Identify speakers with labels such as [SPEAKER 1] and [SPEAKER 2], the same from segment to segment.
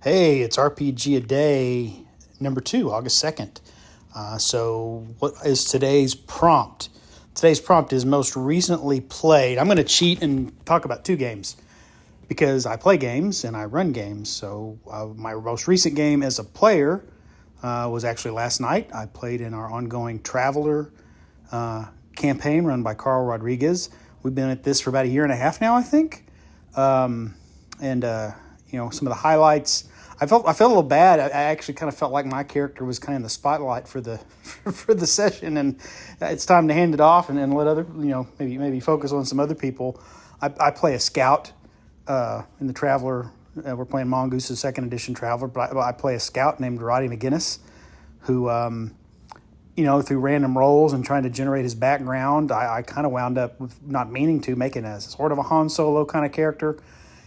[SPEAKER 1] Hey, it's RPGaDay number 2, August 2nd. So what is today's prompt? Today's prompt is most recently played. I'm going to cheat and talk about 2 games because I play games and I run games. So my most recent game as a player was actually last night. I played in our ongoing Traveler campaign run by Carl Rodriguez. We've been at this for about a year and a half now, I think. Some of the highlights. I felt a little bad. I actually kind of felt like my character was kind of in the spotlight for the for the session, and it's time to hand it off and let other maybe focus on some other people. I play a scout in the Traveler. We're playing Mongoose's second edition Traveler, but I play a scout named Roddy McGinnis, who through random rolls and trying to generate his background, I kind of wound up with not meaning to making a sort of a Han Solo kind of character.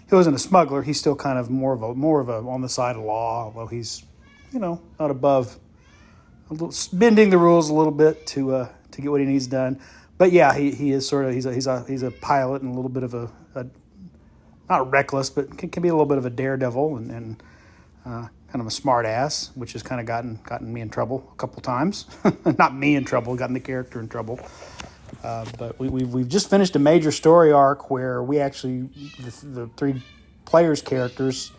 [SPEAKER 1] He wasn't a smuggler. He's still kind of more of a on the side of law, although he's, not above bending the rules a little bit to get what he needs done. But yeah, he is sort of he's a pilot and a little bit of a not reckless, but can be a little bit of a daredevil and kind of a smart ass, which has kind of gotten me in trouble a couple times. Not me in trouble, gotten the character in trouble. But we've just finished a major story arc where we actually, the 3 players' characters,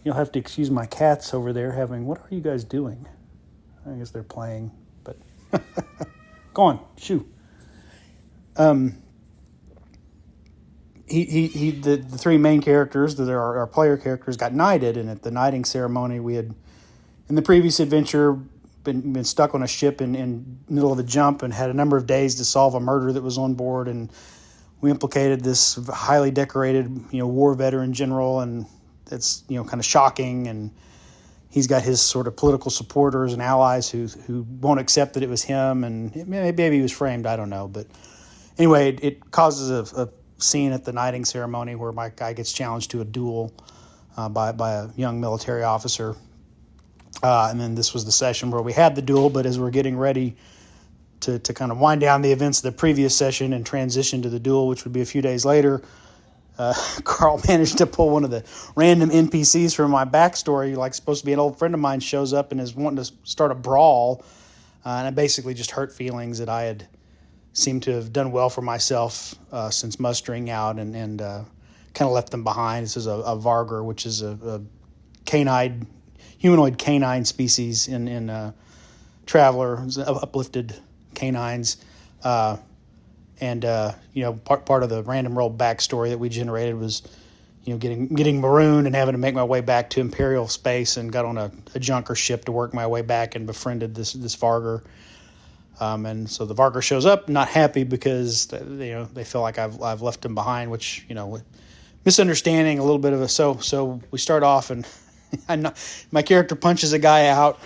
[SPEAKER 1] you'll have to excuse my cats over there what are you guys doing? I guess they're playing, but go on, shoo. The 3 main characters, that are our player characters, got knighted, and at the knighting ceremony we had, in the previous adventure, been stuck on a ship in middle of a jump and had a number of days to solve a murder that was on board, and we implicated this highly decorated war veteran general, and it's kind of shocking, and he's got his sort of political supporters and allies who won't accept that it was him, and maybe he was framed, I don't know, but anyway, it causes a scene at the knighting ceremony where my guy gets challenged to a duel by a young military officer. And then this was the session where we had the duel, but as we're getting ready to kind of wind down the events of the previous session and transition to the duel, which would be a few days later, Carl managed to pull one of the random NPCs from my backstory, like supposed to be an old friend of mine, shows up and is wanting to start a brawl. And I basically just hurt feelings that I had seemed to have done well for myself since mustering out and kind of left them behind. This is a Vargur, which is a humanoid canine species in Traveler, uplifted canines. Part of the random roll backstory that we generated was, getting marooned and having to make my way back to Imperial space, and got on a junker ship to work my way back and befriended this Vargur. And so the Vargur shows up, not happy because they feel like I've left them behind, which misunderstanding a little bit of a so we start off and my character punches a guy out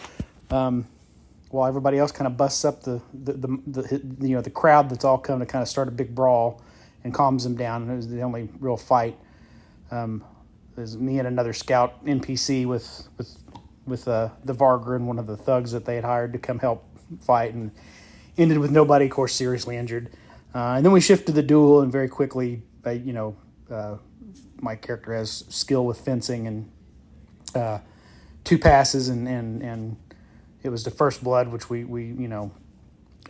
[SPEAKER 1] while everybody else kind of busts up the crowd that's all come to kind of start a big brawl and calms them down. And it was the only real fight. There's me and another scout NPC with the Vargur and one of the thugs that they had hired to come help fight, and ended with nobody, of course, seriously injured. And then we shift to the duel, and very quickly, my character has skill with fencing and 2 passes, and it was the first blood, which we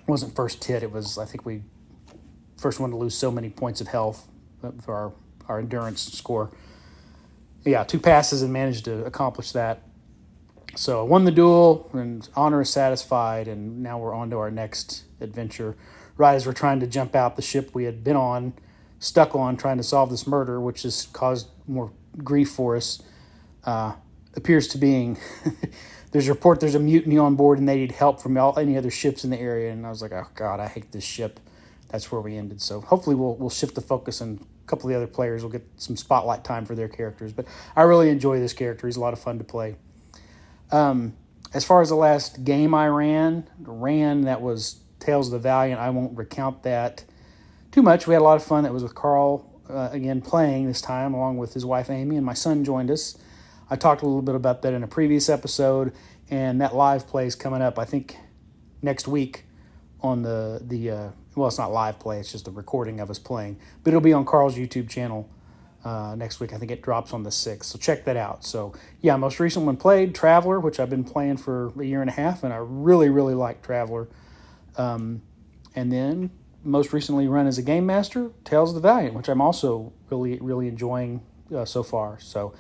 [SPEAKER 1] wasn't first hit. It was, I think, we first one to lose so many points of health for our endurance score. Yeah, 2 passes and managed to accomplish that. So I won the duel, and honor is satisfied, and now we're on to our next adventure. Right as we're trying to jump out the ship we had been on, stuck on, trying to solve this murder, which has caused more grief for us, appears to being there's a report there's a mutiny on board and they need help from any other ships in the area. And I was like, oh God, I hate this ship. That's where we ended. So hopefully we'll shift the focus, and a couple of the other players will get some spotlight time for their characters. But I really enjoy this character. He's a lot of fun to play. As far as the last game I ran, that was Tales of the Valiant. I won't recount that too much. We had a lot of fun. That was with Carl, again, playing this time, along with his wife Amy, and my son joined us. I talked a little bit about that in a previous episode, and that live play is coming up, I think, next week on well, it's not live play, it's just a recording of us playing, but it'll be on Carl's YouTube channel next week. I think it drops on the 6th, so check that out. So yeah, most recent one played Traveler, which I've been playing for a year and a half, and I really, really like Traveler. And then most recently run as a game master, Tales of the Valiant, which I'm also really, really enjoying so far. So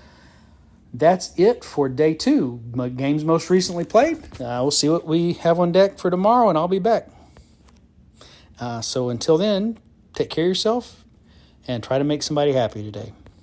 [SPEAKER 1] that's it for day 2. My games most recently played. We'll see what we have on deck for tomorrow, and I'll be back. So until then, take care of yourself and try to make somebody happy today.